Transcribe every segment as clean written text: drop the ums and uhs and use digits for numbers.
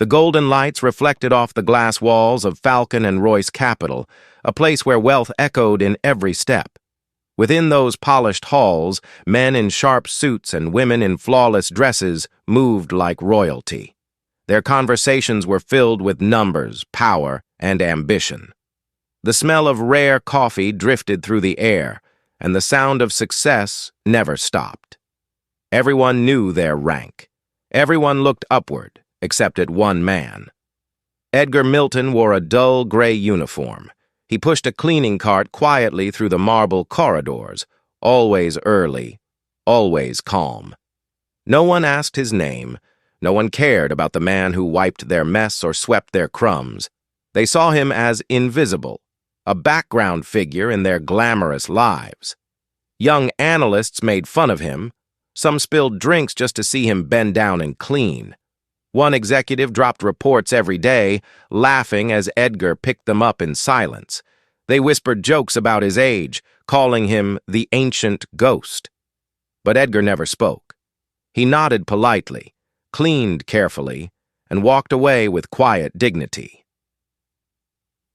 The golden lights reflected off the glass walls of Falcon and Royce Capital, a place where wealth echoed in every step. Within those polished halls, men in sharp suits and women in flawless dresses moved like royalty. Their conversations were filled with numbers, power, and ambition. The smell of rare coffee drifted through the air, and the sound of success never stopped. Everyone knew their rank. Everyone looked upward, except at one man. Edgar Milton wore a dull gray uniform. He pushed a cleaning cart quietly through the marble corridors, always early, always calm. No one asked his name. No one cared about the man who wiped their mess or swept their crumbs. They saw him as invisible, a background figure in their glamorous lives. Young analysts made fun of him. Some spilled drinks just to see him bend down and clean. One executive dropped reports every day, laughing as Edgar picked them up in silence. They whispered jokes about his age, calling him the ancient ghost. But Edgar never spoke. He nodded politely, cleaned carefully, and walked away with quiet dignity.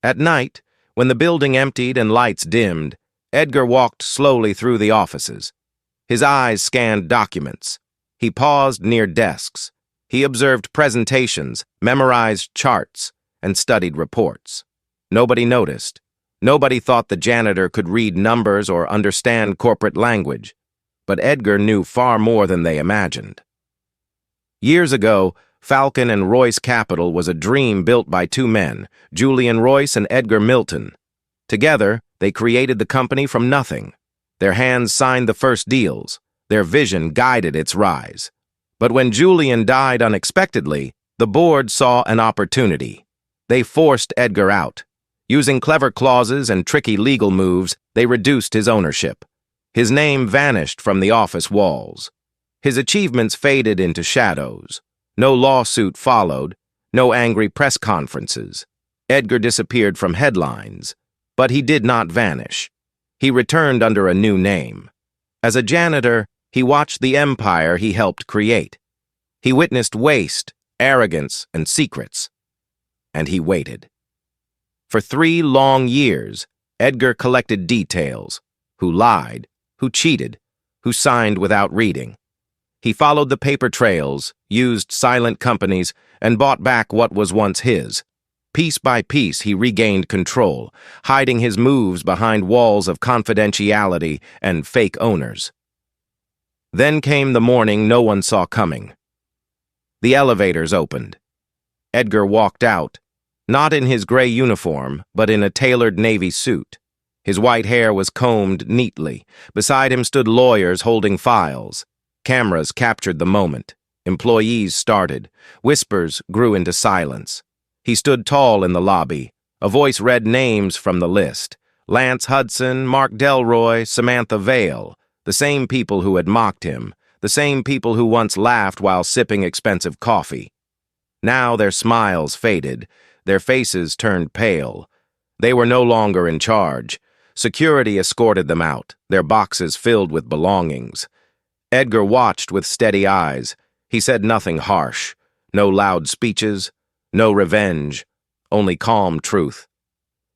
At night, when the building emptied and lights dimmed, Edgar walked slowly through the offices. His eyes scanned documents. He paused near desks. He observed presentations, memorized charts, and studied reports. Nobody noticed. Nobody thought the janitor could read numbers or understand corporate language. But Edgar knew far more than they imagined. Years ago, Falcon and Royce Capital was a dream built by two men, Julian Royce and Edgar Milton. Together, they created the company from nothing. Their hands signed the first deals. Their vision guided its rise. But when Julian died unexpectedly, the board saw an opportunity. They forced Edgar out. Using clever clauses and tricky legal moves, they reduced his ownership. His name vanished from the office walls. His achievements faded into shadows. No lawsuit followed, no angry press conferences. Edgar disappeared from headlines, but he did not vanish. He returned under a new name. As a janitor, he watched the empire he helped create. He witnessed waste, arrogance, and secrets. And he waited. For 3 long years, Edgar collected details: who lied, who cheated, who signed without reading. He followed the paper trails, used silent companies, and bought back what was once his. Piece by piece, he regained control, hiding his moves behind walls of confidentiality and fake owners. Then came the morning no one saw coming. The elevators opened. Edgar walked out, not in his gray uniform, but in a tailored navy suit. His white hair was combed neatly. Beside him stood lawyers holding files. Cameras captured the moment. Employees started. Whispers grew into silence. He stood tall in the lobby. A voice read names from the list: Lance Hudson, Mark Delroy, Samantha Vale. The same people who had mocked him. The same people who once laughed while sipping expensive coffee. Now their smiles faded. Their faces turned pale. They were no longer in charge. Security escorted them out, their boxes filled with belongings. Edgar watched with steady eyes. He said nothing harsh. No loud speeches. No revenge. Only calm truth.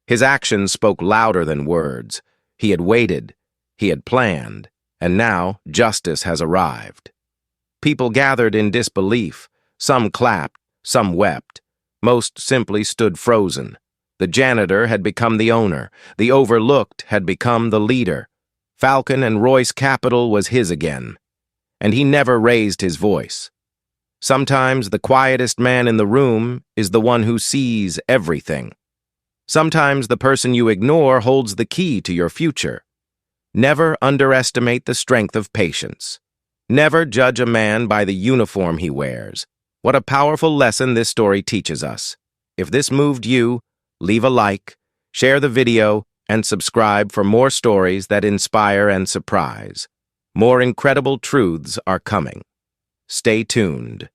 His actions spoke louder than words. He had waited. He had planned. And now justice has arrived. People gathered in disbelief. Some clapped. Some wept. Most simply stood frozen. The janitor had become the owner. The overlooked had become the leader. Falcon and Royce Capital was his again. And he never raised his voice. Sometimes the quietest man in the room is the one who sees everything. Sometimes the person you ignore holds the key to your future. Never underestimate the strength of patience. Never judge a man by the uniform he wears. What a powerful lesson this story teaches us. If this moved you, leave a like, share the video, and subscribe for more stories that inspire and surprise. More incredible truths are coming. Stay tuned.